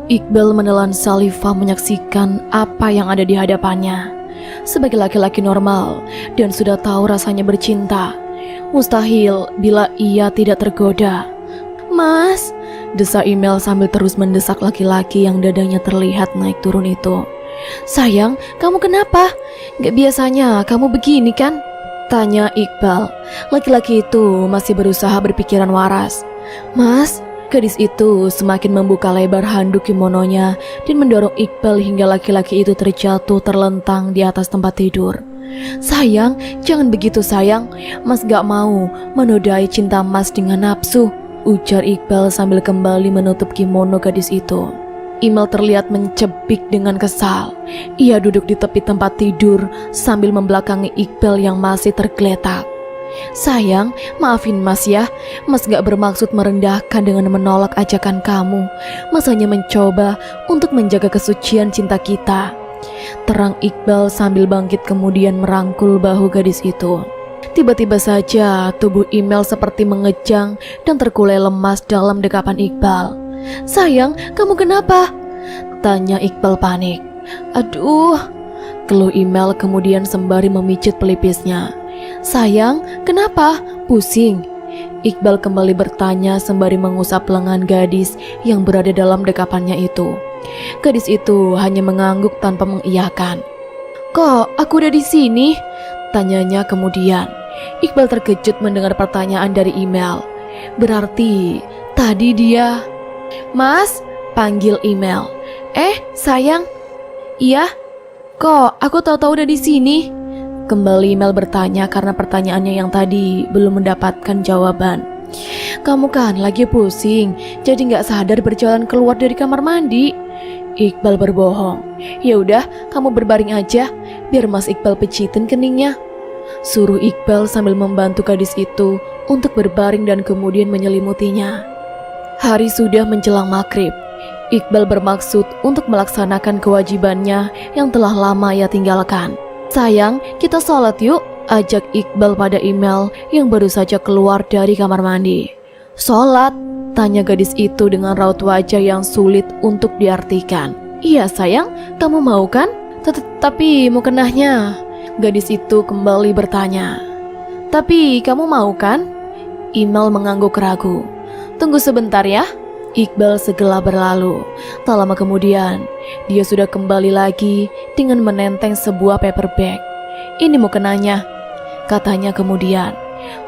Iqbal menelan Salifah menyaksikan apa yang ada di hadapannya. Sebagai laki-laki normal dan sudah tahu rasanya bercinta, mustahil bila ia tidak tergoda. "Mas," desa Email sambil terus mendesak laki-laki yang dadanya terlihat naik turun itu. "Sayang, kamu kenapa? Gak biasanya kamu begini kan?" tanya Iqbal. Laki-laki itu masih berusaha berpikiran waras. "Mas," gadis itu semakin membuka lebar handuk kimononya dan mendorong Iqbal hingga laki-laki itu terjatuh terlentang di atas tempat tidur. "Sayang, jangan begitu sayang. Mas gak mau menodai cinta Mas dengan nafsu," ujar Iqbal sambil kembali menutup kimono gadis itu. Email terlihat mencebik dengan kesal. Ia duduk di tepi tempat tidur sambil membelakangi Iqbal yang masih tergeletak. "Sayang, maafin Mas ya. Mas gak bermaksud merendahkan dengan menolak ajakan kamu. Mas hanya mencoba untuk menjaga kesucian cinta kita," terang Iqbal sambil bangkit kemudian merangkul bahu gadis itu. Tiba-tiba saja tubuh Email seperti mengejang dan terkulai lemas dalam dekapan Iqbal. "Sayang, kamu kenapa?" tanya Iqbal panik. "Aduh," keluh Email kemudian sembari memijit pelipisnya. "Sayang, kenapa? Pusing?" Iqbal kembali bertanya sembari mengusap lengan gadis yang berada dalam dekapannya itu. Gadis itu hanya mengangguk tanpa mengiyakan. "Kok aku udah di sini?" tanyanya kemudian. Iqbal terkejut mendengar pertanyaan dari Email. Berarti tadi dia... "Mas," panggil Email. Sayang." "Iya." "Kok aku tahu-tahu udah di sini?" kembali Email bertanya karena pertanyaannya yang tadi belum mendapatkan jawaban. "Kamu kan lagi pusing, jadi gak sadar berjalan keluar dari kamar mandi." Iqbal berbohong. "Ya udah, kamu berbaring aja, biar Mas Iqbal pijitin keningnya," suruh Iqbal sambil membantu gadis itu untuk berbaring dan kemudian menyelimutinya. Hari sudah menjelang maghrib. Iqbal bermaksud untuk melaksanakan kewajibannya yang telah lama ia tinggalkan. "Sayang, kita sholat yuk," ajak Iqbal pada Email yang baru saja keluar dari kamar mandi. "Sholat?" tanya gadis itu dengan raut wajah yang sulit untuk diartikan. "Iya sayang, kamu mau kan? Tapi mukenahnya," gadis itu kembali bertanya. "Tapi kamu mau kan?" Email mengangguk ragu. "Tunggu sebentar ya." Iqbal segera berlalu. Tak lama kemudian, dia sudah kembali lagi dengan menenteng sebuah paper bag. "Ini mukenanya," katanya kemudian.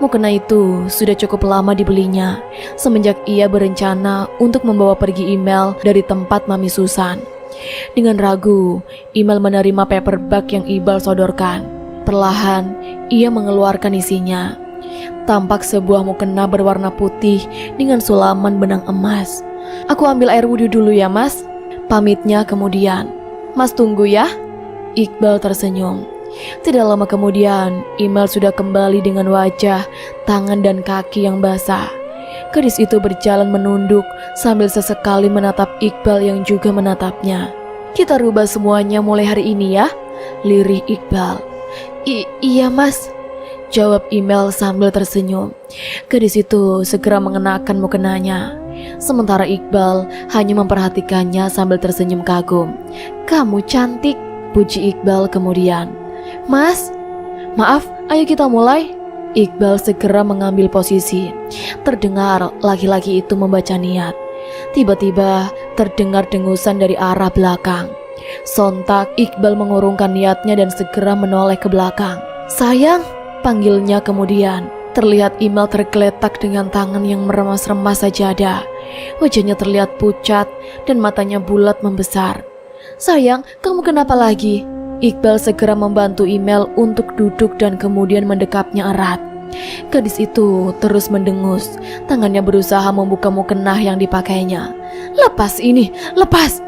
Mukena itu sudah cukup lama dibelinya, semenjak ia berencana untuk membawa pergi Email dari tempat Mami Susan. Dengan ragu, Email menerima paper bag yang Iqbal sodorkan. Perlahan, ia mengeluarkan isinya. Tampak sebuah mukena berwarna putih dengan sulaman benang emas. "Aku ambil air wudhu dulu ya Mas," pamitnya kemudian. "Mas tunggu ya." Iqbal tersenyum. Tidak lama kemudian, Email sudah kembali dengan wajah, tangan dan kaki yang basah. Gadis itu berjalan menunduk sambil sesekali menatap Iqbal yang juga menatapnya. "Kita rubah semuanya mulai hari ini ya," lirih Iqbal. Iya Mas," jawab Email sambil tersenyum. Gadis itu segera mengenakan mukenanya. Sementara Iqbal hanya memperhatikannya sambil tersenyum kagum. "Kamu cantik," puji Iqbal kemudian. "Mas, maaf, ayo kita mulai." Iqbal segera mengambil posisi. Terdengar laki-laki itu membaca niat. Tiba-tiba terdengar dengusan dari arah belakang. Sontak Iqbal mengurungkan niatnya dan segera menoleh ke belakang. "Sayang," panggilnya kemudian. Terlihat Email tergeletak dengan tangan yang meremas-remas sajadah. Wajahnya terlihat pucat dan matanya bulat membesar. "Sayang, kamu kenapa lagi?" Iqbal segera membantu Email untuk duduk dan kemudian mendekapnya erat. Gadis itu terus mendengus. Tangannya berusaha membuka mukena yang dipakainya. "Lepas ini, lepas!"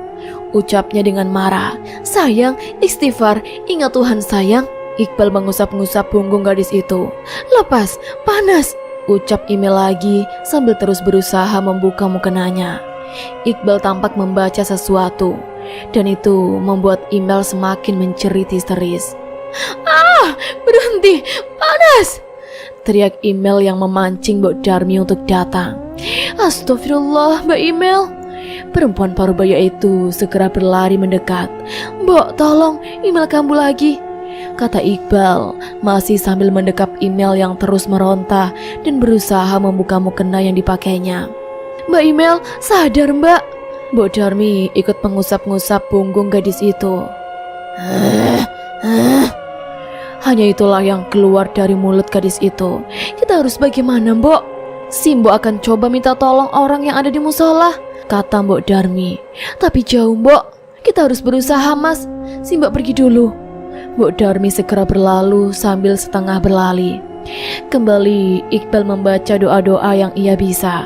ucapnya dengan marah. "Sayang, istighfar, ingat Tuhan sayang." Iqbal mengusap-ngusap punggung gadis itu. "Lepas, panas!" ucap Email lagi sambil terus berusaha membuka mukenanya. Iqbal tampak membaca sesuatu, dan itu membuat Email semakin menjerit histeris. "Ah, berhenti, panas!" teriak Email yang memancing Mbok Darmi untuk datang. "Astagfirullah, Mbak Email." Perempuan parubaya itu segera berlari mendekat. "Mbok, tolong, email kamu lagi," kata Iqbal masih sambil mendekap email yang terus meronta dan berusaha membuka mukena yang dipakainya. "Mbak Email, sadar mbak." Mbok Darmi ikut mengusap-ngusap punggung gadis itu. Hanya itulah yang keluar dari mulut gadis itu. "Kita harus bagaimana, Mbok? Si Mbok akan coba minta tolong orang yang ada di musola," kata Mbok Darmi. "Tapi jauh, Mbok. Kita harus berusaha, Mas. Si Mbok pergi dulu." Mbok Darmi segera berlalu sambil setengah berlari. Kembali Iqbal membaca doa-doa yang ia bisa,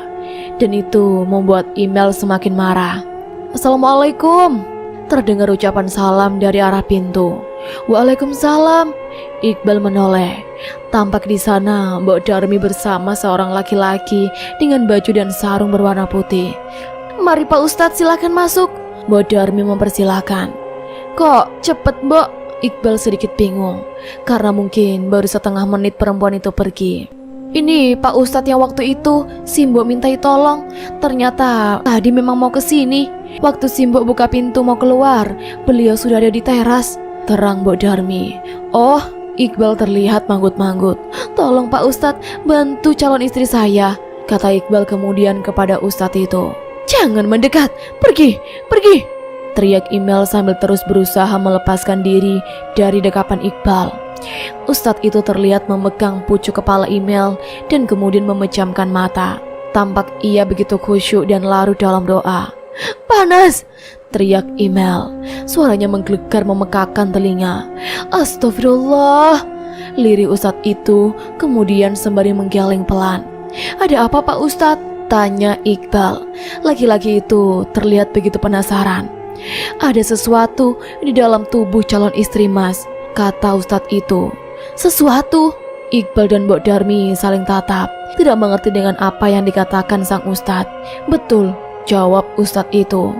dan itu membuat email semakin marah. "Assalamualaikum," terdengar ucapan salam dari arah pintu. "Waalaikumsalam." Iqbal menoleh. Tampak di sana Mbok Darmi bersama seorang laki-laki dengan baju dan sarung berwarna putih. "Mari Pak Ustadz, silakan masuk." Mbok Darmi mempersilahkan. "Kok cepet, Mbok?" Iqbal sedikit bingung, karena mungkin baru setengah menit perempuan itu pergi. "Ini Pak Ustadz yang waktu itu Mbok mintai tolong. Ternyata tadi memang mau kesini. Waktu Mbok buka pintu mau keluar, beliau sudah ada di teras," terang Mbok Darmi. "Oh," Iqbal terlihat manggut-manggut. "Tolong Pak Ustadz, bantu calon istri saya," kata Iqbal kemudian kepada Ustadz itu. "Jangan mendekat, pergi, pergi," teriak email sambil terus berusaha melepaskan diri dari dekapan Iqbal. Ustadz itu terlihat memegang pucuk kepala email dan kemudian memejamkan mata. Tampak ia begitu khusyuk dan larut dalam doa. "Panas!" teriak email. Suaranya menggelegar memekakan telinga. "Astagfirullah!" lirih Ustadz itu kemudian sembari menggeleng pelan. "Ada apa Pak Ustadz?" tanya Iqbal. Laki-laki itu terlihat begitu penasaran. "Ada sesuatu di dalam tubuh calon istri Mas," kata Ustadz itu. "Sesuatu?" Iqbal dan Mbok Darmi saling tatap, tidak mengerti dengan apa yang dikatakan sang Ustadz. "Betul," jawab Ustadz itu.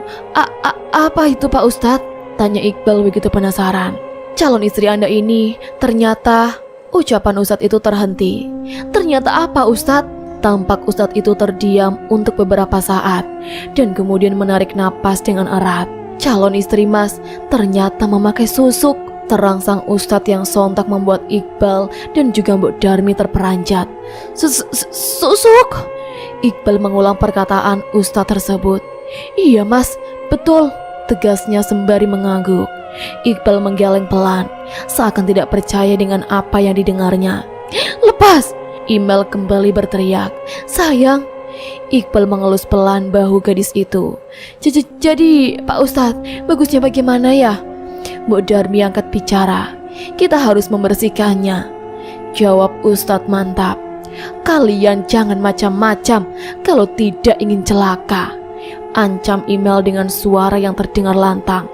Apa itu Pak Ustadz?" tanya Iqbal begitu penasaran. "Calon istri Anda ini ternyata..." Ucapan Ustadz itu terhenti. "Ternyata apa Ustadz?" Tampak Ustadz itu terdiam untuk beberapa saat dan kemudian menarik napas dengan erat. "Calon istri Mas ternyata memakai susuk," terang sang Ustadz yang sontak membuat Iqbal dan juga Mbok Darmi terperanjat. Susuk?" Iqbal mengulang perkataan Ustadz tersebut. "Iya Mas, betul," tegasnya sembari mengangguk. Iqbal menggeleng pelan, seakan tidak percaya dengan apa yang didengarnya. "Lepas!" Email kembali berteriak. "Sayang!" Iqbal mengelus pelan bahu gadis itu. Jadi Pak Ustadz, bagusnya bagaimana ya?" Mbok Darmi angkat bicara. "Kita harus membersihkannya," jawab Ustadz mantap. "Kalian jangan macam-macam kalau tidak ingin celaka," ancam email dengan suara yang terdengar lantang.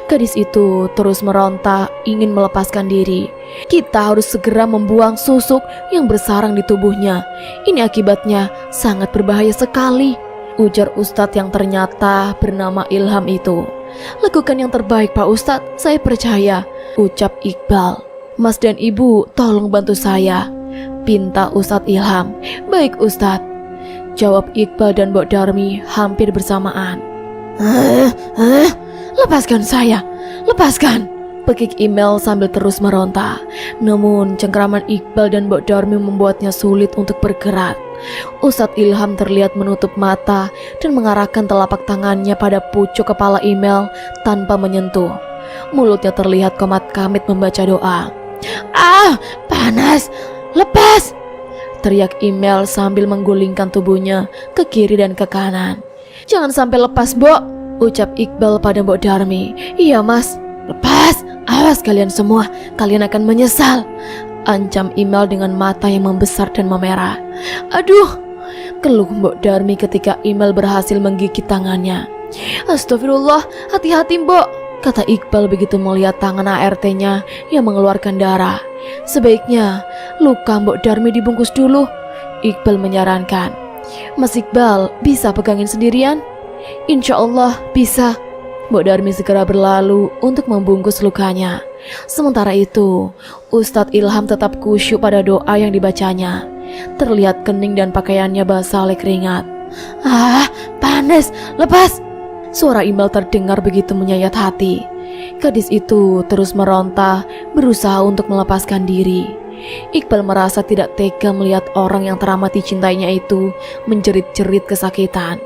Gadis itu terus meronta ingin melepaskan diri. "Kita harus segera membuang susuk yang bersarang di tubuhnya. Ini akibatnya sangat berbahaya sekali," ujar Ustadz yang ternyata bernama Ilham itu. "Lakukan yang terbaik Pak Ustadz, saya percaya," ucap Iqbal. "Mas dan Ibu tolong bantu saya," pinta Ustadz Ilham. "Baik Ustadz," jawab Iqbal dan Mbok Darmi hampir bersamaan. "Lepaskan saya, lepaskan!" pekik email sambil terus meronta. Namun cengkraman Iqbal dan Mbok Darmi membuatnya sulit untuk bergerak. Ustadz Ilham terlihat menutup mata dan mengarahkan telapak tangannya pada pucuk kepala email tanpa menyentuh. Mulutnya terlihat komat-kamit membaca doa. "Ah, panas! Lepas!" teriak email sambil menggulingkan tubuhnya ke kiri dan ke kanan. "Jangan sampai lepas, Mbok," ucap Iqbal pada Mbok Darmi. "Iya Mas." "Lepas! Awas kalian semua, kalian akan menyesal," ancam email dengan mata yang membesar dan memerah. "Aduh!" keluh Mbok Darmi ketika email berhasil menggigit tangannya. "Astagfirullah, hati-hati Mbok," kata Iqbal begitu melihat tangan ART-nya yang mengeluarkan darah. "Sebaiknya luka Mbok Darmi dibungkus dulu," Iqbal menyarankan. "Mas Iqbal bisa pegangin sendirian?" "Insya Allah bisa." Mbok Darmi segera berlalu untuk membungkus lukanya. Sementara itu, Ustadz Ilham tetap khusyuk pada doa yang dibacanya. Terlihat kening dan pakaiannya basah oleh keringat. "Ah, panas! Lepas!" Suara Iqbal terdengar begitu menyayat hati. Gadis itu terus meronta, berusaha untuk melepaskan diri. Iqbal merasa tidak tega melihat orang yang teramat dicintainya itu menjerit-jerit kesakitan.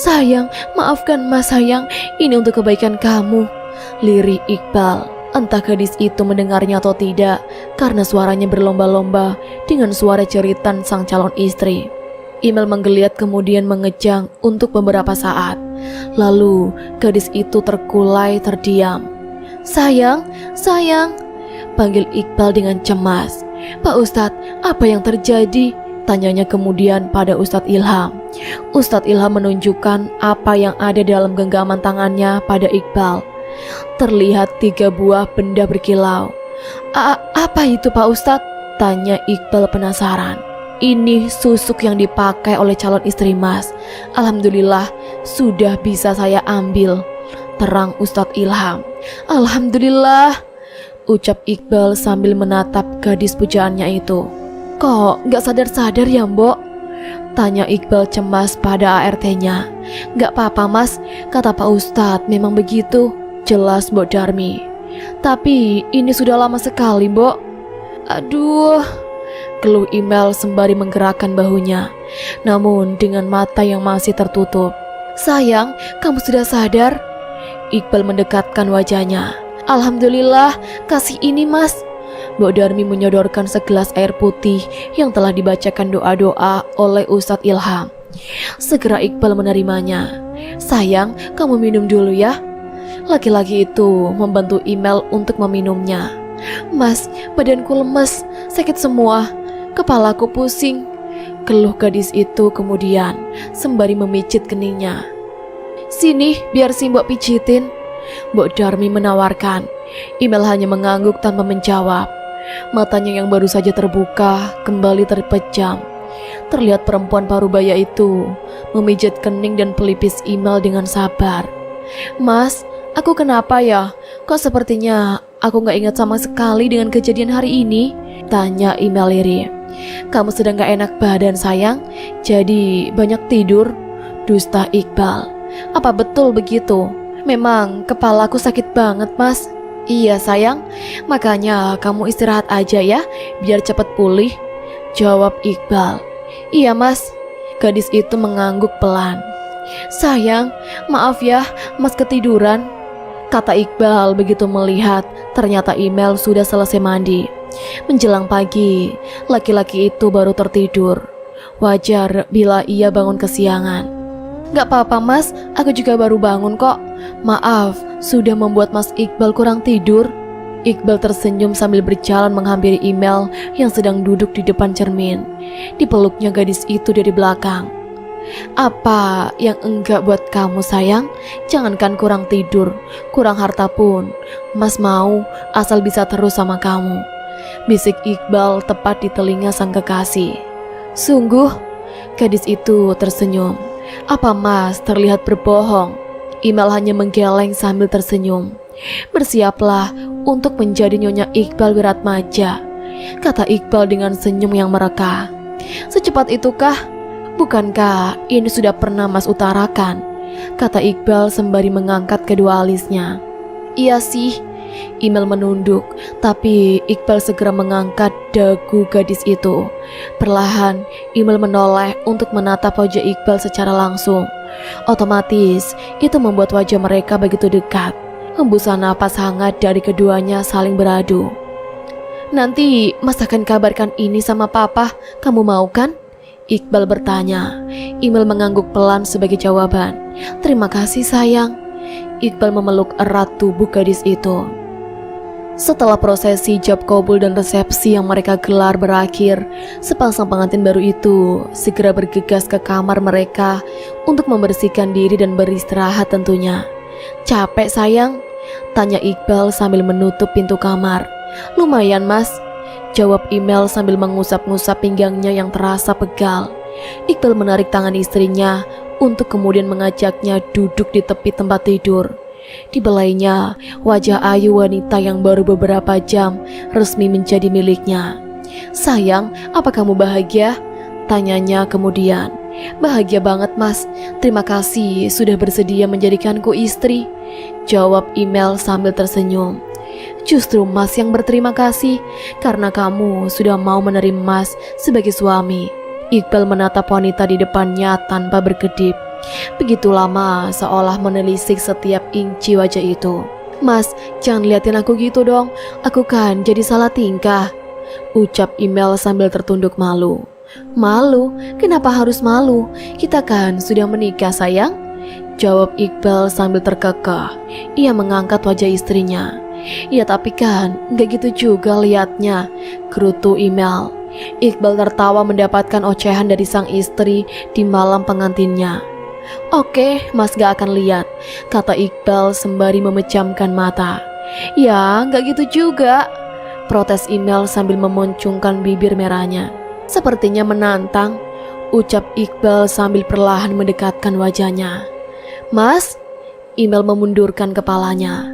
"Sayang, maafkan Mas sayang, ini untuk kebaikan kamu," lirih Iqbal. Entah gadis itu mendengarnya atau tidak, karena suaranya berlomba-lomba dengan suara jeritan sang calon istri. Imel menggeliat kemudian mengejang untuk beberapa saat. Lalu gadis itu terkulai terdiam. "Sayang, sayang," panggil Iqbal dengan cemas. "Pak Ustadz, apa yang terjadi?" tanyanya kemudian pada Ustadz Ilham. Ustadz Ilham menunjukkan apa yang ada dalam genggaman tangannya pada Iqbal. Terlihat 3 buah benda berkilau. Apa itu Pak Ustadz?" tanya Iqbal penasaran. "Ini susuk yang dipakai oleh calon istri Mas. Alhamdulillah sudah bisa saya ambil," terang Ustadz Ilham. "Alhamdulillah," ucap Iqbal sambil menatap gadis pujaannya itu. "Kok gak sadar-sadar ya Mbok?" tanya Iqbal cemas pada ART-nya. "Gak apa-apa Mas, kata Pak Ustadz memang begitu," jelas Mbok Darmi. "Tapi ini sudah lama sekali Mbok." "Aduh," keluh Imel sembari menggerakkan bahunya, namun dengan mata yang masih tertutup. "Sayang, kamu sudah sadar?" Iqbal mendekatkan wajahnya. "Alhamdulillah, kasih ini Mas." Mbok Darmi menyodorkan segelas air putih yang telah dibacakan doa-doa oleh Ustadz Ilham. Segera Iqbal menerimanya. "Sayang, kamu minum dulu ya." Laki-laki itu membantu Imel untuk meminumnya. "Mas, badanku lemas, sakit semua, kepalaku pusing," keluh gadis itu kemudian sembari memijit keningnya. "Sini, biar si Mbok pijitin," Mbok Darmi menawarkan. Imel hanya mengangguk tanpa menjawab. Matanya yang baru saja terbuka kembali terpejam. Terlihat perempuan parubaya itu memijat kening dan pelipis Imel dengan sabar. "Mas, aku kenapa ya? Kok sepertinya aku gak ingat sama sekali dengan kejadian hari ini?" tanya Imel lirih. "Kamu sedang gak enak badan sayang, jadi banyak tidur," dusta Iqbal. "Apa betul begitu? Memang kepalaku sakit banget Mas." "Iya sayang, makanya kamu istirahat aja ya, biar cepat pulih," jawab Iqbal. "Iya Mas." Gadis itu mengangguk pelan. "Sayang, maaf ya, Mas ketiduran," kata Iqbal begitu melihat ternyata Imel sudah selesai mandi. Menjelang pagi, laki-laki itu baru tertidur. Wajar bila ia bangun kesiangan. "Gak apa-apa Mas, aku juga baru bangun kok. Maaf, sudah membuat Mas Iqbal kurang tidur." Iqbal tersenyum sambil berjalan menghampiri Imel yang sedang duduk di depan cermin. Dipeluknya gadis itu dari belakang. "Apa yang enggak buat kamu sayang? Jangankan kurang tidur, kurang harta pun Mas mau, asal bisa terus sama kamu," bisik Iqbal tepat di telinga sang kekasih. "Sungguh?" Gadis itu tersenyum. "Apa Mas terlihat berbohong?" Imel hanya menggeleng sambil tersenyum. "Bersiaplah untuk menjadi Nyonya Iqbal Wiratmaja," kata Iqbal dengan senyum yang mereka. "Secepat itukah? Bukankah ini sudah pernah Mas utarakan?" kata Iqbal sembari mengangkat kedua alisnya. "Iya sih," Imel menunduk, tapi Iqbal segera mengangkat dagu gadis itu. Perlahan, Imel menoleh untuk menatap wajah Iqbal secara langsung. Otomatis, itu membuat wajah mereka begitu dekat. Hembusan napas hangat dari keduanya saling beradu. "Nanti Mas akan kabarkan ini sama Papa, kamu mau kan?" Iqbal bertanya. Imel mengangguk pelan sebagai jawaban. "Terima kasih sayang." Iqbal memeluk erat tubuh gadis itu. Setelah prosesi ijab kabul dan resepsi yang mereka gelar berakhir, sepasang pengantin baru itu segera bergegas ke kamar mereka untuk membersihkan diri dan beristirahat tentunya. "Capek sayang?" tanya Iqbal sambil menutup pintu kamar. "Lumayan Mas," jawab Imel sambil mengusap-ngusap pinggangnya yang terasa pegal. Iqbal menarik tangan istrinya untuk kemudian mengajaknya duduk di tepi tempat tidur. Di belainya, wajah ayu wanita yang baru beberapa jam resmi menjadi miliknya. "Sayang, apa kamu bahagia?" tanyanya kemudian. Bahagia banget mas, terima kasih sudah bersedia menjadikanku istri, jawab email sambil tersenyum. Justru mas yang berterima kasih karena kamu sudah mau menerima mas sebagai suami. Iqbal menatap wanita di depannya tanpa berkedip. Begitu lama seolah menelisik setiap inci wajah itu. Mas, jangan liatin aku gitu dong, aku kan jadi salah tingkah, ucap email sambil tertunduk malu. Malu? Kenapa harus malu? Kita kan sudah menikah sayang, jawab Iqbal sambil terkekeh. Ia mengangkat wajah istrinya. Ya tapi kan gak gitu juga liatnya, gerutu email. Iqbal tertawa mendapatkan ocehan dari sang istri di malam pengantinnya. Oke, mas gak akan lihat, kata Iqbal sembari memejamkan mata. Ya gak gitu juga, protes email sambil memuncungkan bibir merahnya. Sepertinya menantang, ucap Iqbal sambil perlahan mendekatkan wajahnya. Mas, email memundurkan kepalanya.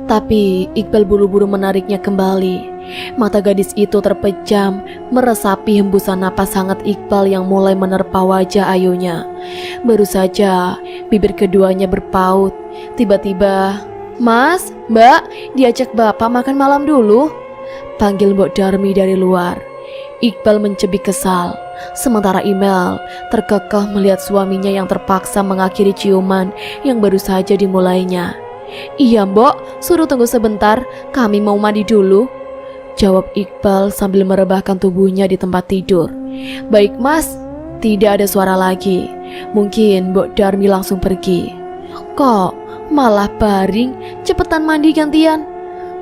Tapi Iqbal buru-buru menariknya kembali. Mata gadis itu terpejam, meresapi hembusan napas hangat Iqbal yang mulai menerpa wajah ayunya. Baru saja bibir keduanya berpaut. Tiba-tiba, Mas, Mbak, diajak Bapak makan malam dulu, panggil Mbok Darmi dari luar. Iqbal mencebik kesal. Sementara email terkekeh melihat suaminya yang terpaksa mengakhiri ciuman yang baru saja dimulainya. Iya mbok, suruh tunggu sebentar, kami mau mandi dulu, jawab Iqbal sambil merebahkan tubuhnya di tempat tidur. Baik mas. Tidak ada suara lagi. Mungkin Mbok Darmi langsung pergi. Kok malah baring, cepetan mandi gantian,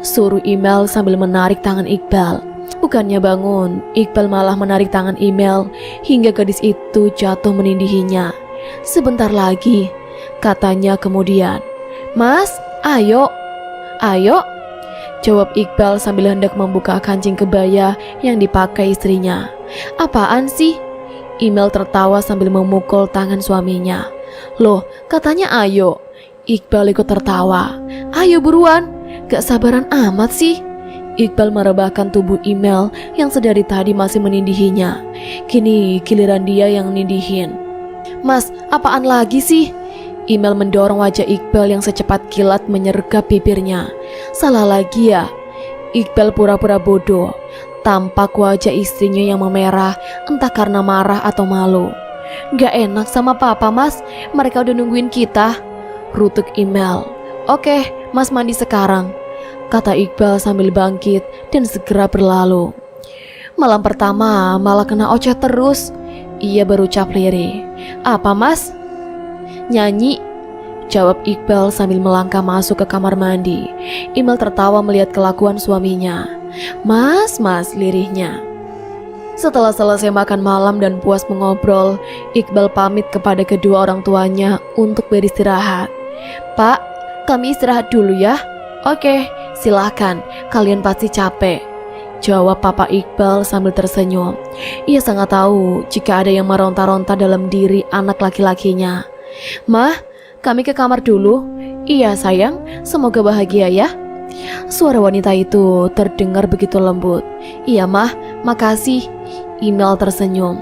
suruh email sambil menarik tangan Iqbal. Bukannya bangun, Iqbal malah menarik tangan email hingga gadis itu jatuh menindihinya. Sebentar lagi, katanya kemudian. Mas, ayo, ayo, jawab Iqbal sambil hendak membuka kancing kebaya yang dipakai istrinya. Apaan sih? Email tertawa sambil memukul tangan suaminya. Loh, katanya ayo. Iqbal ikut tertawa. Ayo buruan, gak sabaran amat sih. Iqbal merebahkan tubuh email yang sedari tadi masih menindihinya. Kini giliran dia yang nindihin. Mas, apaan lagi sih? Email mendorong wajah Iqbal yang secepat kilat menyergap bibirnya. Salah lagi ya? Iqbal pura-pura bodoh. Tampak wajah istrinya yang memerah, entah karena marah atau malu. Gak enak sama papa mas, mereka udah nungguin kita, rutuk email. Oke, mas mandi sekarang, kata Iqbal sambil bangkit dan segera berlalu. Malam pertama malah kena oceh terus, ia berucap lirih. Apa mas? Nyanyi, jawab Iqbal sambil melangkah masuk ke kamar mandi. Email tertawa melihat kelakuan suaminya. Mas, lirihnya. Setelah selesai makan malam dan puas mengobrol, Iqbal pamit kepada kedua orang tuanya untuk beristirahat. Pak, kami istirahat dulu ya. Oke, silahkan, kalian pasti capek, jawab Papa Iqbal sambil tersenyum. Ia sangat tahu jika ada yang meronta-ronta dalam diri anak laki-lakinya. Mah, kami ke kamar dulu. Iya sayang, semoga bahagia ya. Suara wanita itu terdengar begitu lembut. Iya mah, makasih. Email tersenyum.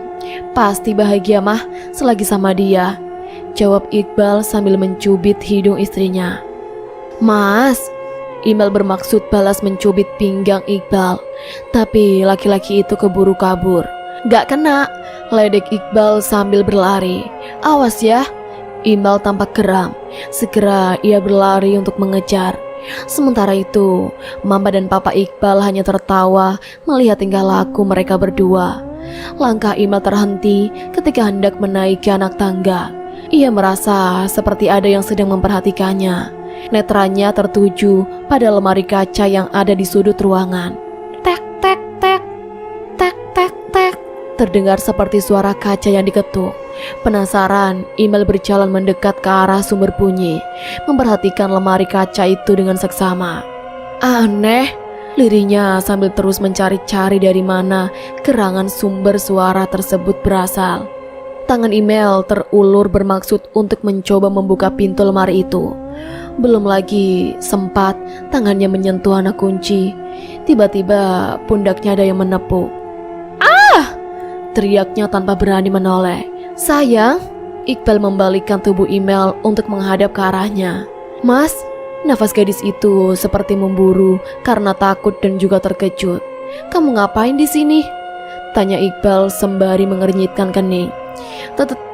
Pasti bahagia mah selagi sama dia, jawab Iqbal sambil mencubit hidung istrinya. Mas, Email bermaksud balas mencubit pinggang Iqbal. Tapi laki-laki itu keburu kabur. Gak kena, ledek Iqbal sambil berlari. Awas ya. Email tampak geram. Segera ia berlari untuk mengejar. Sementara itu, Mama dan Papa Iqbal hanya tertawa melihat tingkah laku mereka berdua. Langkah Email terhenti ketika hendak menaiki anak tangga. Ia merasa seperti ada yang sedang memperhatikannya. Netranya tertuju pada lemari kaca yang ada di sudut ruangan. Tek tek tek, tek tek tek, terdengar seperti suara kaca yang diketuk. Penasaran, Email berjalan mendekat ke arah sumber bunyi, memperhatikan lemari kaca itu dengan seksama. Aneh, lirihnya sambil terus mencari-cari dari mana gerangan sumber suara tersebut berasal. Tangan Email terulur bermaksud untuk mencoba membuka pintu lemari itu. Belum lagi sempat tangannya menyentuh anak kunci, tiba-tiba pundaknya ada yang menepuk. Ah! Teriaknya tanpa berani menoleh. Sayang, Iqbal membalikkan tubuh Imel untuk menghadap ke arahnya. Mas, nafas gadis itu seperti memburu karena takut dan juga terkejut. Kamu ngapain di sini? Tanya Iqbal sembari mengernyitkan kening.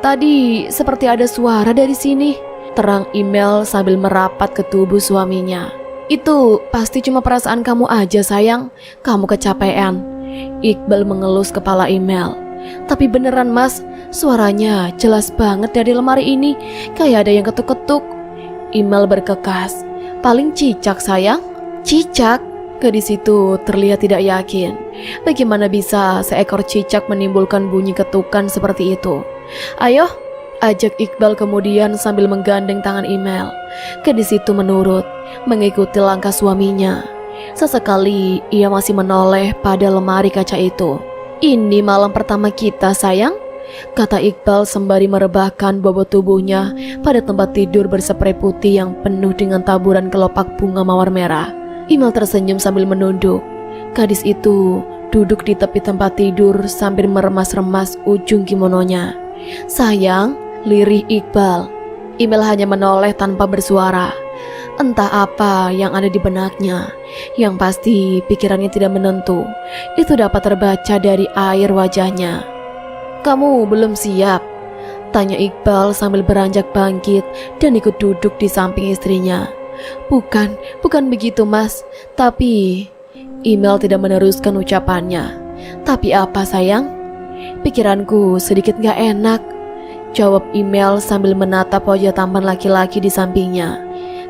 Tadi seperti ada suara dari sini, terang Imel sambil merapat ke tubuh suaminya. Itu pasti cuma perasaan kamu aja sayang, kamu kecapean. Iqbal mengelus kepala Imel. Tapi beneran mas, suaranya jelas banget dari lemari ini, kayak ada yang ketuk-ketuk. Imel berkekas. Paling cicak sayang. Cicak? Gadis itu terlihat tidak yakin. Bagaimana bisa seekor cicak menimbulkan bunyi ketukan seperti itu? Ayo, ajak Iqbal kemudian sambil menggandeng tangan Imel. Gadis itu menurut, mengikuti langkah suaminya. Sesekali ia masih menoleh pada lemari kaca itu. Ini malam pertama kita sayang, kata Iqbal sembari merebahkan bobot tubuhnya pada tempat tidur berspray putih yang penuh dengan taburan kelopak bunga mawar merah. Imel tersenyum sambil menunduk. Gadis itu duduk di tepi tempat tidur sambil meremas-remas ujung kimononya. Sayang, lirih Iqbal. Imel hanya menoleh tanpa bersuara. Entah apa yang ada di benaknya. Yang pasti pikirannya tidak menentu. Itu dapat terbaca dari air wajahnya. Kamu belum siap? Tanya Iqbal sambil beranjak bangkit dan ikut duduk di samping istrinya. Bukan begitu mas. Tapi Imel tidak meneruskan ucapannya. Tapi apa sayang? Pikiranku sedikit gak enak, jawab Imel sambil menatap wajah tampan laki-laki di sampingnya.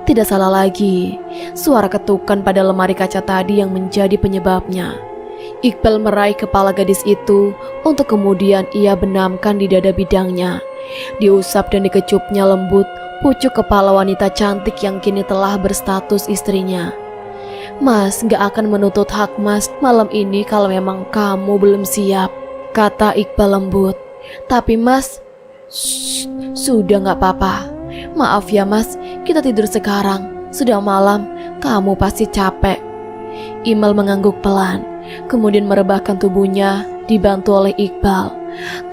Tidak salah lagi, suara ketukan pada lemari kaca tadi yang menjadi penyebabnya. Iqbal meraih kepala gadis itu untuk kemudian ia benamkan di dada bidangnya. Diusap dan dikecupnya lembut pucuk kepala wanita cantik yang kini telah berstatus istrinya. Mas gak akan menuntut hak mas malam ini kalau memang kamu belum siap, kata Iqbal lembut. Tapi mas, sudah gak apa-apa. Maaf ya mas, kita tidur sekarang. Sudah malam, kamu pasti capek. Imel mengangguk pelan, kemudian merebahkan tubuhnya dibantu oleh Iqbal.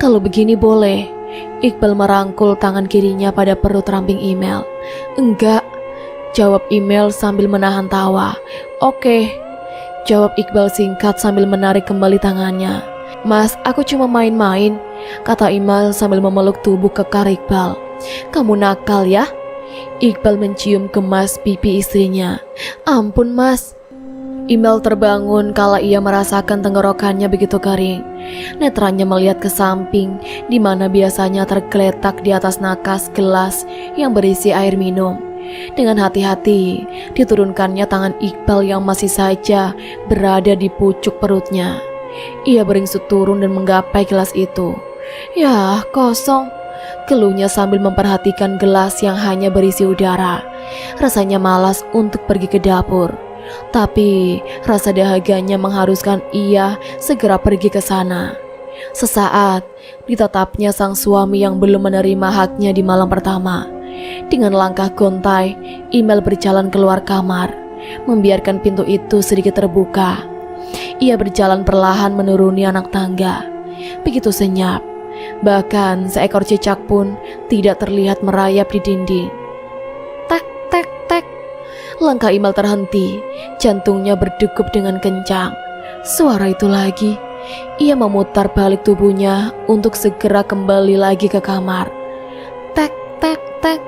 Kalau begini boleh. Iqbal merangkul tangan kirinya pada perut ramping Imel. Enggak, jawab Imel sambil menahan tawa. Oke, jawab Iqbal singkat sambil menarik kembali tangannya. Mas, aku cuma main-main, kata Imel sambil memeluk tubuh kekar Iqbal. Kamu nakal ya? Iqbal mencium gemas pipi istrinya. Ampun mas. Imel terbangun kala ia merasakan tenggorokannya begitu kering. Netranya melihat ke samping, di mana biasanya tergeletak di atas nakas gelas yang berisi air minum. Dengan hati-hati, diturunkannya tangan Iqbal yang masih saja berada di pucuk perutnya. Ia beringsut turun dan menggapai gelas itu. Ya, kosong, keluhnya sambil memperhatikan gelas yang hanya berisi udara. Rasanya malas untuk pergi ke dapur. Tapi rasa dahaganya mengharuskan ia segera pergi ke sana. Sesaat ditatapnya sang suami yang belum menerima haknya di malam pertama. Dengan langkah gontai, Imel berjalan keluar kamar, membiarkan pintu itu sedikit terbuka. Ia berjalan perlahan menuruni anak tangga. Begitu senyap, bahkan seekor cicak pun tidak terlihat merayap di dinding. Tek, tek, tek. Langkah Imel terhenti, jantungnya berdegup dengan kencang. Suara itu lagi. Ia memutar balik tubuhnya untuk segera kembali lagi ke kamar. Tek, tek, tek,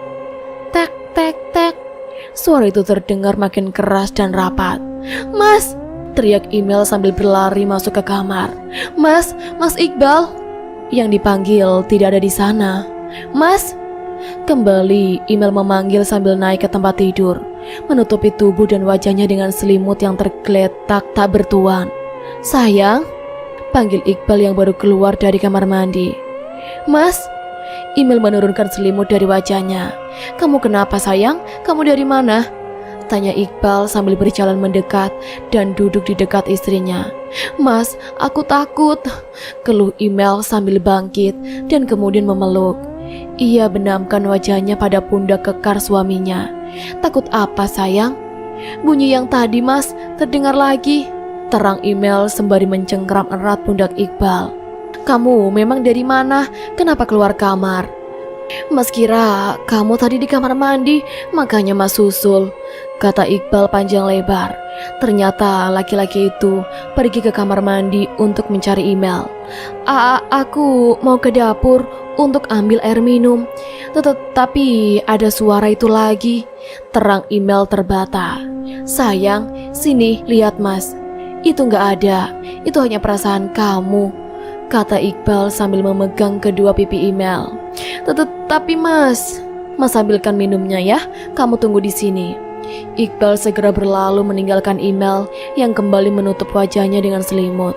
tek, tek, tek. Suara itu terdengar makin keras dan rapat. Mas, teriak Imel sambil berlari masuk ke kamar. Mas Iqbal. Yang dipanggil tidak ada di sana. Mas. Kembali Imel memanggil sambil naik ke tempat tidur, menutupi tubuh dan wajahnya dengan selimut yang tergeletak tak bertuan. Sayang, panggil Iqbal yang baru keluar dari kamar mandi. Mas. Imel menurunkan selimut dari wajahnya. Kamu kenapa sayang? Kamu dari mana? Tanya Iqbal sambil berjalan mendekat dan duduk di dekat istrinya. Mas, aku takut, keluh Imel sambil bangkit dan kemudian memeluk. Ia benamkan wajahnya pada pundak kekar suaminya. Takut apa sayang? Bunyi yang tadi mas, terdengar lagi, terang Imel sembari mencengkram erat pundak Iqbal. Kamu memang dari mana? Kenapa keluar kamar? Mas kira kamu tadi di kamar mandi, makanya Mas susul, kata Iqbal panjang lebar. Ternyata laki-laki itu pergi ke kamar mandi untuk mencari email. Aku mau ke dapur untuk ambil air minum. Tapi ada suara itu lagi. Terang email terbata. Sayang, sini lihat Mas. Itu gak ada, itu hanya perasaan kamu, kata Iqbal sambil memegang kedua pipi email. Tapi Mas ambilkan minumnya ya, kamu tunggu di sini. Iqbal segera berlalu meninggalkan email yang kembali menutup wajahnya dengan selimut.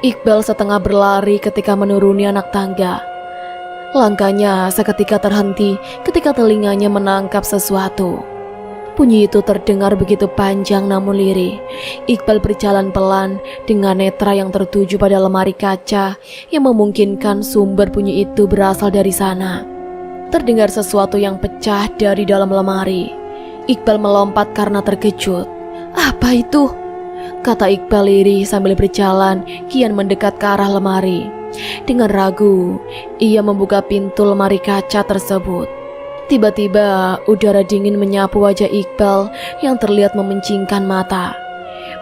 Iqbal setengah berlari ketika menuruni anak tangga. Langkahnya seketika terhenti ketika telinganya menangkap sesuatu. Bunyi itu terdengar begitu panjang namun lirih. Iqbal berjalan pelan dengan netra yang tertuju pada lemari kaca yang memungkinkan sumber bunyi itu berasal dari sana. Terdengar sesuatu yang pecah dari dalam lemari. Iqbal melompat karena terkejut. Apa itu? Kata Iqbal lirih sambil berjalan kian mendekat ke arah lemari. Dengan ragu, ia membuka pintu lemari kaca tersebut. Tiba-tiba udara dingin menyapu wajah Iqbal yang terlihat memencingkan mata.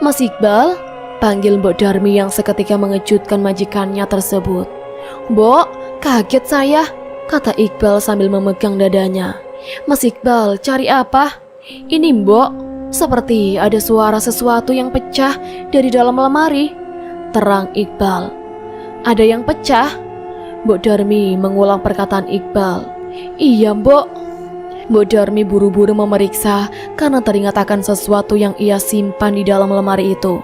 Mas Iqbal, panggil Mbok Darmi yang seketika mengejutkan majikannya tersebut. Mbok, kaget saya, kata Iqbal sambil memegang dadanya. Mas Iqbal, cari apa? Ini Mbok, seperti ada suara sesuatu yang pecah dari dalam lemari, terang Iqbal. Ada yang pecah? Mbok Darmi mengulang perkataan Iqbal. Iya Mbok. Mbok Darmi buru-buru memeriksa karena teringat akan sesuatu yang ia simpan di dalam lemari itu.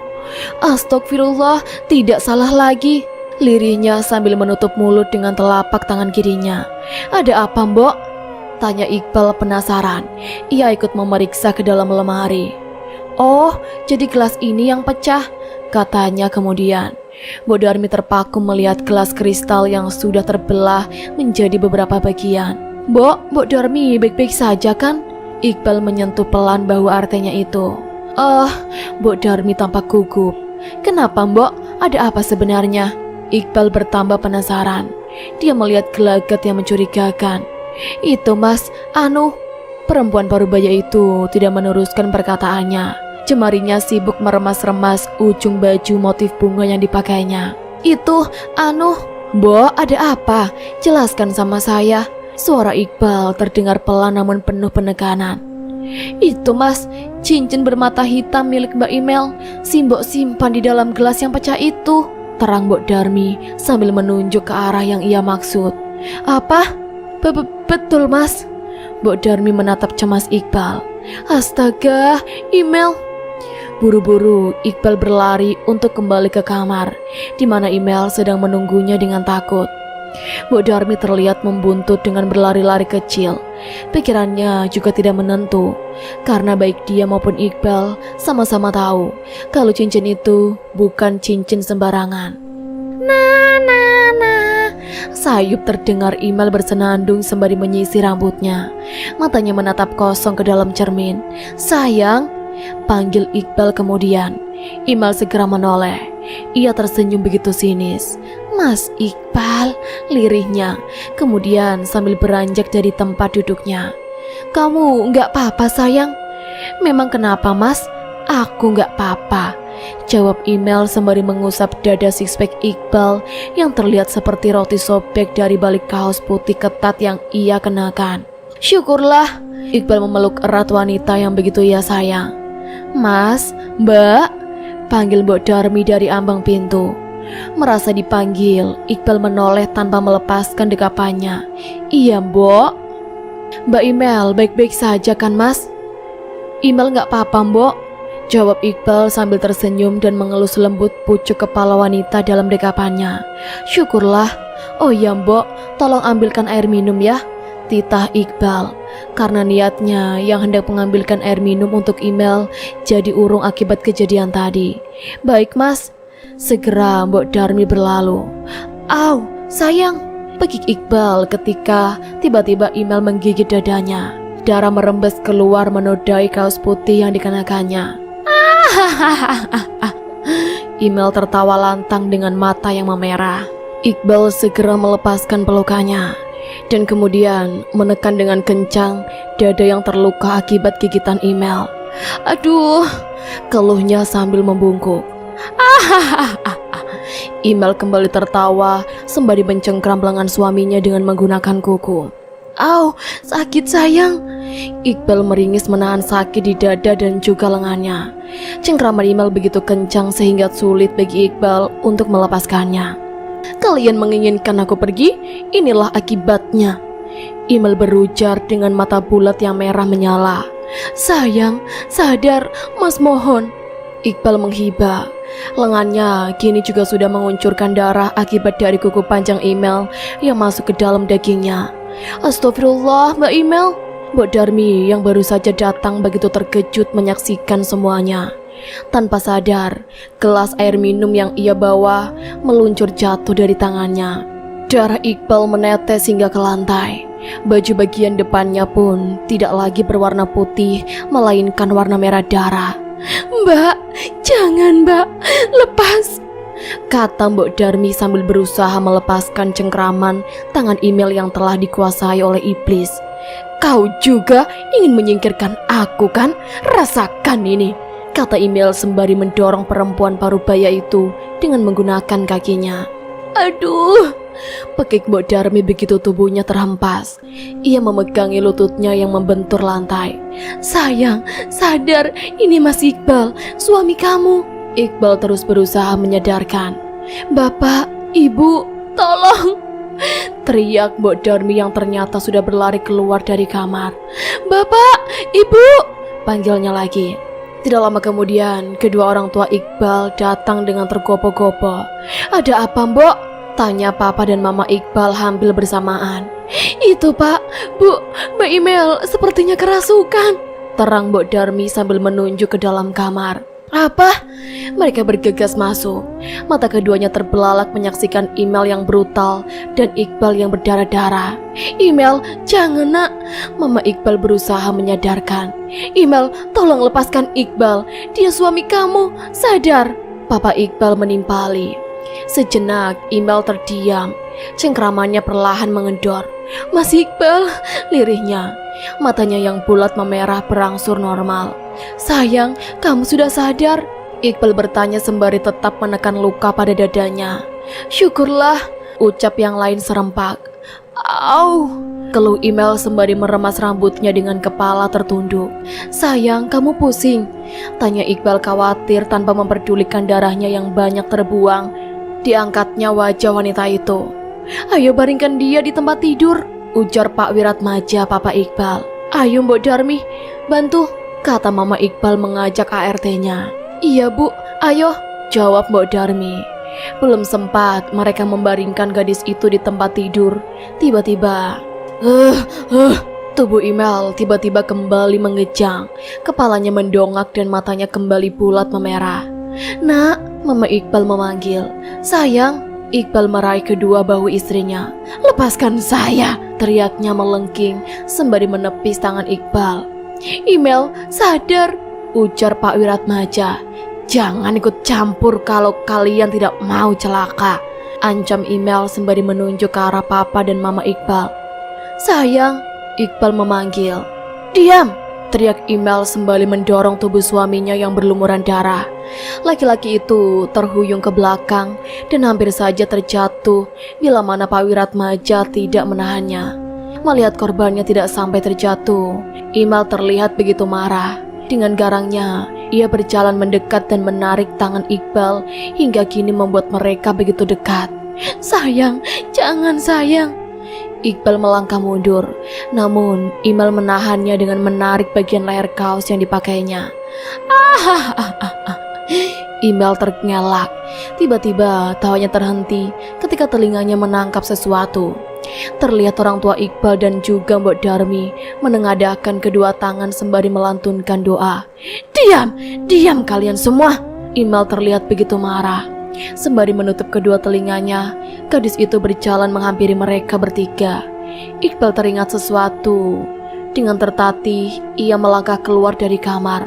Astagfirullah, tidak salah lagi, lirihnya sambil menutup mulut dengan telapak tangan kirinya. Ada apa Mbok? Tanya Iqbal penasaran. Ia ikut memeriksa ke dalam lemari. Oh, jadi gelas ini yang pecah, katanya kemudian. Mbok Darmi terpaku melihat gelas kristal yang sudah terbelah menjadi beberapa bagian. Mbok Darmi baik-baik saja kan? Iqbal menyentuh pelan bahu artinya itu. Mbok Darmi tampak gugup. Kenapa Mbok? Ada apa sebenarnya? Iqbal bertambah penasaran. Dia melihat gelagat yang mencurigakan. Itu Mas, perempuan parubaya itu tidak meneruskan perkataannya. Jemarinya sibuk meremas-remas ujung baju motif bunga yang dipakainya. Itu, Mbok, ada apa? Jelaskan sama saya. Suara Iqbal terdengar pelan namun penuh penekanan. Itu Mas, cincin bermata hitam milik Mbak Imel. Si Mbok simpan di dalam gelas yang pecah itu, terang Mbok Darmi sambil menunjuk ke arah yang ia maksud. Apa? Betul Mas. Mbok Darmi menatap cemas Iqbal. Astaga, Imel. Buru-buru Iqbal berlari untuk kembali ke kamar, di mana Imel sedang menunggunya dengan takut. Mbok Darmi terlihat membuntut dengan berlari-lari kecil. Pikirannya juga tidak menentu, karena baik dia maupun Iqbal sama-sama tahu kalau cincin itu bukan cincin sembarangan. Sayup terdengar Imel bersenandung sembari menyisir rambutnya. Matanya menatap kosong ke dalam cermin. Sayang, panggil Iqbal kemudian. Imel segera menoleh. Ia tersenyum begitu sinis. Mas Iqbal, lirihnya. Kemudian sambil beranjak dari tempat duduknya. Kamu gak apa-apa sayang? Memang kenapa Mas? Aku gak apa-apa, jawab Imel sembari mengusap dada sixpack Iqbal yang terlihat seperti roti sobek dari balik kaos putih ketat yang ia kenakan. Syukurlah, Iqbal memeluk erat wanita yang begitu ia sayang. Mas, Mbak, panggil Mbok Darmi dari ambang pintu. Merasa dipanggil, Iqbal menoleh tanpa melepaskan dekapannya. Iya Mbok. Mbak Imel baik-baik saja kan Mas? Imel gak apa-apa Mbok, jawab Iqbal sambil tersenyum dan mengelus lembut pucuk kepala wanita dalam dekapannya. Syukurlah. Oh iya Mbok, tolong ambilkan air minum ya, titah Iqbal. Karena niatnya yang hendak mengambilkan air minum untuk Imel jadi urung akibat kejadian tadi. Baik Mas. Segera Mbok Darmi berlalu. Au, sayang, pekik Iqbal ketika tiba-tiba Imel menggigit dadanya. Darah merembes keluar menodai kaos putih yang dikenakannya. Imel tertawa lantang dengan mata yang memerah. Iqbal segera melepaskan pelukannya dan kemudian menekan dengan kencang dada yang terluka akibat gigitan email. Aduh, keluhnya sambil membungkuk. Email kembali tertawa sembari mencengkram lengan suaminya dengan menggunakan kuku. Au, sakit sayang. Iqbal meringis menahan sakit di dada dan juga lengannya. Cengkraman Email begitu kencang sehingga sulit bagi Iqbal untuk melepaskannya. Kalian menginginkan aku pergi? Inilah akibatnya. Email berujar dengan mata bulat yang merah menyala. Sayang, sadar, Mas mohon. Iqbal menghibah. Lengannya kini juga sudah menguncurkan darah akibat dari kuku panjang Email yang masuk ke dalam dagingnya. Astagfirullah, Mbak Email. Mbok Darmi yang baru saja datang begitu terkejut menyaksikan semuanya. Tanpa sadar, gelas air minum yang ia bawa meluncur jatuh dari tangannya. Darah Iqbal menetes hingga ke lantai. Baju bagian depannya pun tidak lagi berwarna putih, melainkan warna merah darah. Mbak, jangan Mbak, lepas, kata Mbok Darmi sambil berusaha melepaskan cengkraman tangan Email yang telah dikuasai oleh iblis. Kau juga ingin menyingkirkan aku kan? Rasakan ini, kata Email sembari mendorong perempuan parubaya itu dengan menggunakan kakinya. Aduh, pekik Mbok Darmi begitu tubuhnya terhempas. Ia memegangi lututnya yang membentur lantai. Sayang, sadar, ini Mas Iqbal, suami kamu. Iqbal terus berusaha menyadarkan. Bapak, Ibu, tolong, teriak Mbok Darmi yang ternyata sudah berlari keluar dari kamar. Bapak, Ibu, panggilnya lagi. Tidak lama kemudian, kedua orang tua Iqbal datang dengan tergopoh-gopoh. Ada apa, Mbok? Tanya Papa dan Mama Iqbal hampir bersamaan. Itu Pak, Bu, Mbak Email sepertinya kerasukan, terang Mbok Darmi sambil menunjuk ke dalam kamar. Apa? Mereka bergegas masuk. Mata keduanya terbelalak menyaksikan Email yang brutal dan Iqbal yang berdarah-darah. Email, jangan nak. Mama Iqbal berusaha menyadarkan. Email, tolong lepaskan Iqbal. Dia suami kamu, sadar. Papa Iqbal menimpali. Sejenak Email terdiam. Cengkramannya perlahan mengendor. Mas Iqbal, lirihnya. Matanya yang bulat memerah berangsur normal. Sayang, kamu sudah sadar? Iqbal bertanya sembari tetap menekan luka pada dadanya. Syukurlah, ucap yang lain serempak. Au, keluh Email sembari meremas rambutnya dengan kepala tertunduk. Sayang, kamu pusing? Tanya Iqbal khawatir tanpa memperdulikan darahnya yang banyak terbuang. Diangkatnya wajah wanita itu. Ayo baringkan dia di tempat tidur, ujar Pak Wiratmaja Papa Iqbal. Ayo Mbok Darmi, bantu, kata Mama Iqbal mengajak ART-nya. Iya Bu, ayo, jawab Mbok Darmi. Belum sempat mereka membaringkan gadis itu di tempat tidur, tiba-tiba tubuh Email tiba-tiba kembali mengejang. Kepalanya mendongak dan matanya kembali bulat memerah. Nak, Mama Iqbal memanggil. Sayang. Iqbal meraih kedua bahu istrinya. Lepaskan saya, teriaknya melengking sembari menepis tangan Iqbal. Email, sadar, ujar Pak Wiratmaja. Jangan ikut campur kalau kalian tidak mau celaka, ancam Email sembari menunjuk ke arah Papa dan Mama Iqbal. Sayang, Iqbal memanggil. Diam, teriak Email sembari mendorong tubuh suaminya yang berlumuran darah. Laki-laki itu terhuyung ke belakang dan hampir saja terjatuh bila mana Pak Wiratmaja tidak menahannya. Melihat korbannya tidak sampai terjatuh, Email terlihat begitu marah. Dengan garangnya, ia berjalan mendekat dan menarik tangan Iqbal hingga kini membuat mereka begitu dekat. Sayang, jangan sayang. Iqbal melangkah mundur, namun Email menahannya dengan menarik bagian leher kaos yang dipakainya. Email terngelak. Tiba-tiba tawanya terhenti ketika telinganya menangkap sesuatu. Terlihat orang tua Iqbal dan juga Mbok Darmi menengadahkan kedua tangan sembari melantunkan doa. Diam, diam kalian semua. Email terlihat begitu marah. Sembari menutup kedua telinganya, gadis itu berjalan menghampiri mereka bertiga. Iqbal teringat sesuatu. Dengan tertatih, ia melangkah keluar dari kamar.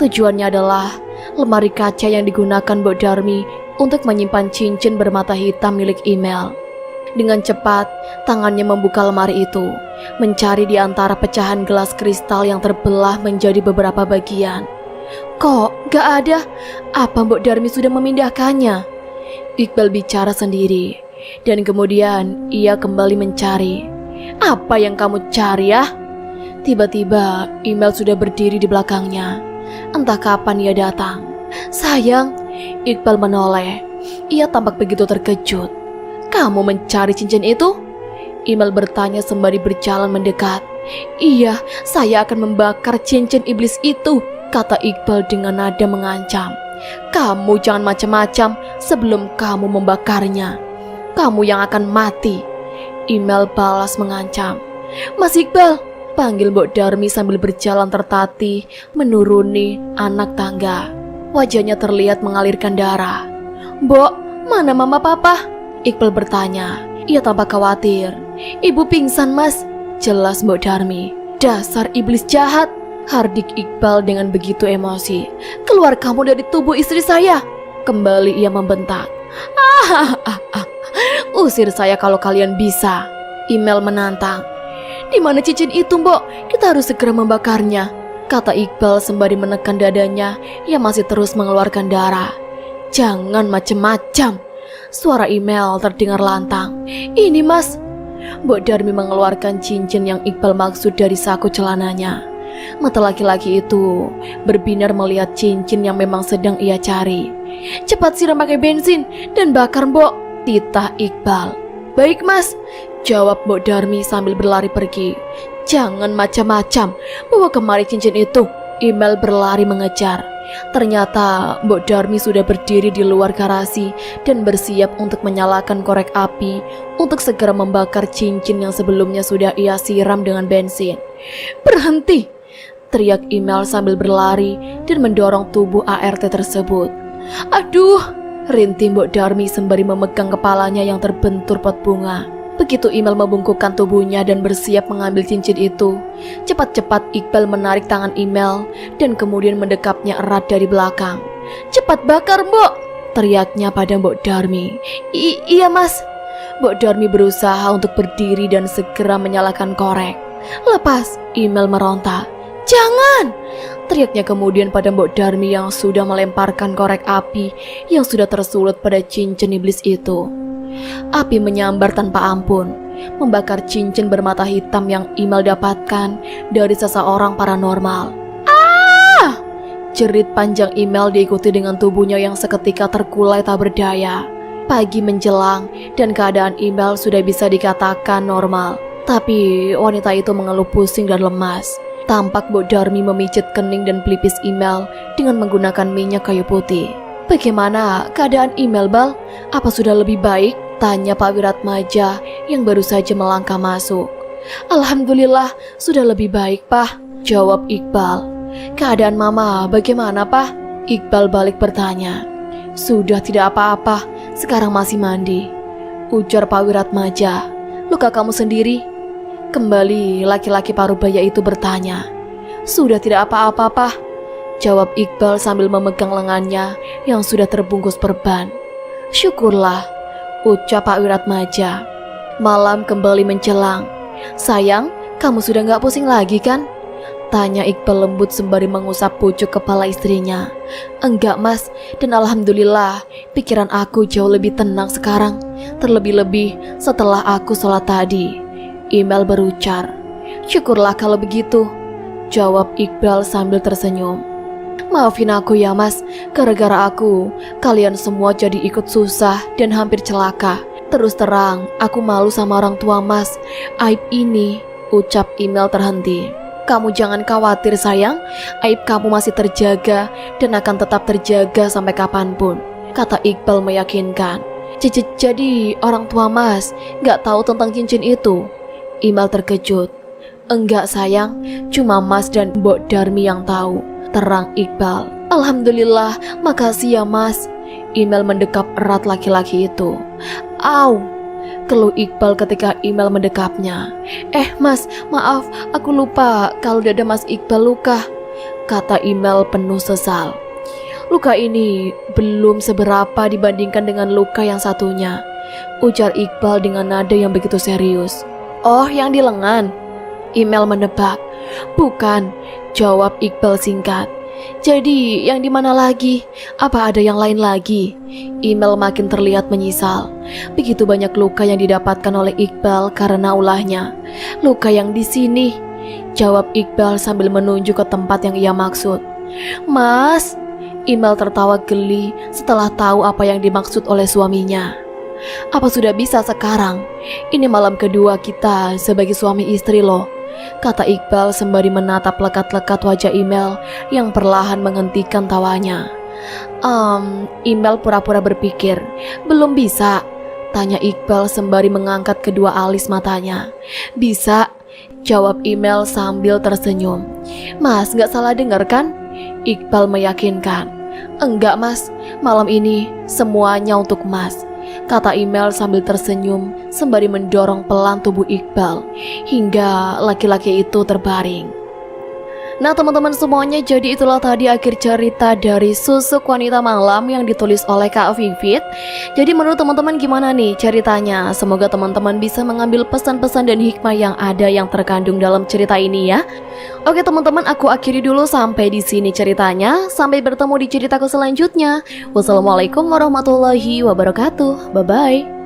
Tujuannya adalah lemari kaca yang digunakan Mbok Darmi untuk menyimpan cincin bermata hitam milik Email. Dengan cepat, tangannya membuka lemari itu, mencari di antara pecahan gelas kristal yang terbelah menjadi beberapa bagian. Kok gak ada? Apa Mbok Darmi sudah memindahkannya? Iqbal bicara sendiri, dan kemudian ia kembali mencari. Apa yang kamu cari ya? Tiba-tiba Email sudah berdiri di belakangnya. Entah kapan ia datang. Sayang, Iqbal menoleh. Ia tampak begitu terkejut. Kamu mencari cincin itu? Email bertanya sembari berjalan mendekat. Iya, saya akan membakar cincin iblis itu, kata Iqbal dengan nada mengancam. Kamu jangan macam-macam sebelum kamu membakarnya. Kamu yang akan mati. Email balas mengancam. Mas Iqbal, panggil Mbok Darmi sambil berjalan tertatih menuruni anak tangga. Wajahnya terlihat mengalirkan darah. Mbok, mana mama papa? Iqbal bertanya. Ia tampak khawatir. Ibu pingsan mas, jelas Mbok Darmi. Dasar iblis jahat, hardik Iqbal dengan begitu emosi. Keluar kamu dari tubuh istri saya. Kembali ia membentak. Usir saya kalau kalian bisa. Email menantang. Di mana cincin itu Mbok? Kita harus segera membakarnya, kata Iqbal sembari menekan dadanya yang masih terus mengeluarkan darah. Jangan macem-macem. Suara Email terdengar lantang. Ini mas. Mbok Darmi mengeluarkan cincin yang Iqbal maksud dari saku celananya. Mata laki-laki itu berbinar melihat cincin yang memang sedang ia cari. Cepat siram pakai bensin dan bakar Mbok, titah Iqbal. Baik mas, jawab Mbok Darmi sambil berlari pergi. Jangan macam-macam, bawa kemari cincin itu. Email berlari mengejar. Ternyata Mbok Darmi sudah berdiri di luar garasi dan bersiap untuk menyalakan korek api untuk segera membakar cincin yang sebelumnya sudah ia siram dengan bensin. Berhenti! Teriak Email sambil berlari dan mendorong tubuh ART tersebut. Aduh! Rintih Mbok Darmi sembari memegang kepalanya yang terbentur pot bunga. Begitu Email membungkukkan tubuhnya dan bersiap mengambil cincin itu, cepat-cepat Iqbal menarik tangan Email dan kemudian mendekapnya erat dari belakang. Cepat bakar Mbok! Teriaknya pada Mbok Darmi. Iya mas. Mbok Darmi berusaha untuk berdiri dan segera menyalakan korek. Lepas, Email meronta. Jangan! Teriaknya kemudian pada Mbok Darmi yang sudah melemparkan korek api yang sudah tersulut pada cincin iblis itu. Api menyambar tanpa ampun, membakar cincin bermata hitam yang Email dapatkan dari seseorang paranormal. Ah! Jerit panjang Email diikuti dengan tubuhnya yang seketika terkulai tak berdaya. Pagi menjelang dan keadaan Email sudah bisa dikatakan normal. Tapi wanita itu mengeluh pusing dan lemas. Tampak Mbok Darmi memijit kening dan pelipis Email dengan menggunakan minyak kayu putih. Bagaimana keadaan Email, Bal? Apa sudah lebih baik? Tanya Pak Wiratmaja yang baru saja melangkah masuk. Alhamdulillah sudah lebih baik, Pak, jawab Iqbal. Keadaan Mama bagaimana, Pak? Iqbal balik bertanya. Sudah tidak apa-apa, sekarang masih mandi, ujar Pak Wiratmaja. Luka kamu sendiri? Kembali laki-laki parubaya itu bertanya. Sudah tidak apa-apa, Pak, jawab Iqbal sambil memegang lengannya yang sudah terbungkus perban. Syukurlah, ucap Pak Wiratmaja. Malam kembali menjelang. Sayang, kamu sudah gak pusing lagi kan? Tanya Iqbal lembut sembari mengusap pucuk kepala istrinya. Enggak mas, dan alhamdulillah pikiran aku jauh lebih tenang sekarang. Terlebih-lebih setelah aku sholat tadi, Email berujar. Syukurlah kalau begitu, jawab Iqbal sambil tersenyum. Maafin aku ya mas, gara-gara aku kalian semua jadi ikut susah dan hampir celaka. Terus terang, aku malu sama orang tua mas. Aib ini, ucap Email terhenti. Kamu jangan khawatir sayang, aib kamu masih terjaga dan akan tetap terjaga sampai kapanpun, kata Iqbal meyakinkan. Jadi orang tua mas gak tahu tentang cincin itu? Email terkejut. Enggak sayang, cuma mas dan Mbok Darmi yang tahu, terang Iqbal. Alhamdulillah, makasih ya mas. Email mendekap erat laki-laki itu. Au, keluh Iqbal ketika Email mendekapnya. Mas, maaf, aku lupa kalau dada mas Iqbal luka, kata Email penuh sesal. Luka ini belum seberapa dibandingkan dengan luka yang satunya, ujar Iqbal dengan nada yang begitu serius. Oh, yang di lengan? Email menebak. Bukan, jawab Iqbal singkat. Jadi, yang di mana lagi? Apa ada yang lain lagi? Email makin terlihat menyesal. Begitu banyak luka yang didapatkan oleh Iqbal karena ulahnya. Luka yang di sini, jawab Iqbal sambil menunjuk ke tempat yang ia maksud. Mas, Email tertawa geli setelah tahu apa yang dimaksud oleh suaminya. Apa sudah bisa sekarang? Ini malam kedua kita sebagai suami istri loh, kata Iqbal sembari menatap lekat-lekat wajah Email yang perlahan menghentikan tawanya. Email pura-pura berpikir. Belum bisa, tanya Iqbal sembari mengangkat kedua alis matanya. Bisa, jawab Email sambil tersenyum. Mas, gak salah dengar kan? Iqbal meyakinkan. Enggak mas, malam ini semuanya untuk mas, kata Email sambil tersenyum sembari mendorong pelan tubuh Iqbal hingga laki-laki itu terbaring. Nah teman-teman semuanya, jadi itulah tadi akhir cerita dari Susuk Wanita Malam yang ditulis oleh Kak Vivit. Jadi menurut teman-teman gimana nih ceritanya? Semoga teman-teman bisa mengambil pesan-pesan dan hikmah yang ada yang terkandung dalam cerita ini ya. Oke teman-teman, aku akhiri dulu sampai di sini ceritanya. Sampai bertemu di ceritaku selanjutnya. Wassalamualaikum warahmatullahi wabarakatuh. Bye-bye.